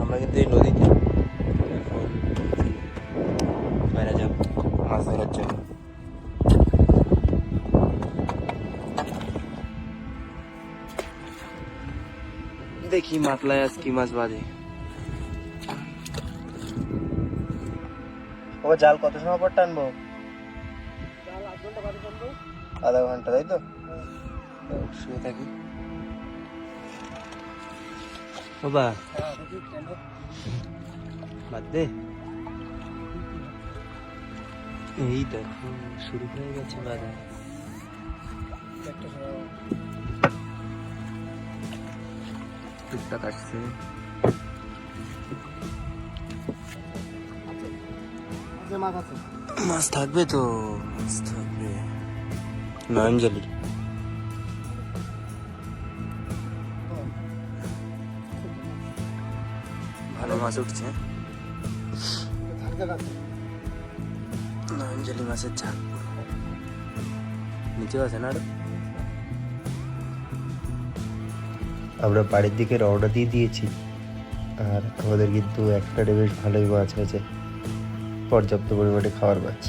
আমরা কিন্তু এই নদীতে এখন বেড়া যাব মাছ ধরার জন্য। দেখি মাতলায় আজ কি মাছ বাঁধে। ও জাল কত সময় পর টানবো? আধা ঘন্টা, তাই তো? শুয়ে থাকি। বাবা বাদ দে। এই দেখো শুরু হয়ে গেছে বাঁধা। টুকটাক আসছে। মাছ থাকবে তো, মাছ থাকবে। নয়নজলি ভালো মাছ উঠছে। নয়নজলি মাছের ঝাঁক নিচেও আছে না আরো। আমরা বাড়ির দিকে রওনা দিয়ে দিয়েছি, আর আমাদের কিন্তু একটা বেশ ভালোই মাছ হয়েছে, পর্যাপ্ত পরিমাণে খাওয়ার মাছ।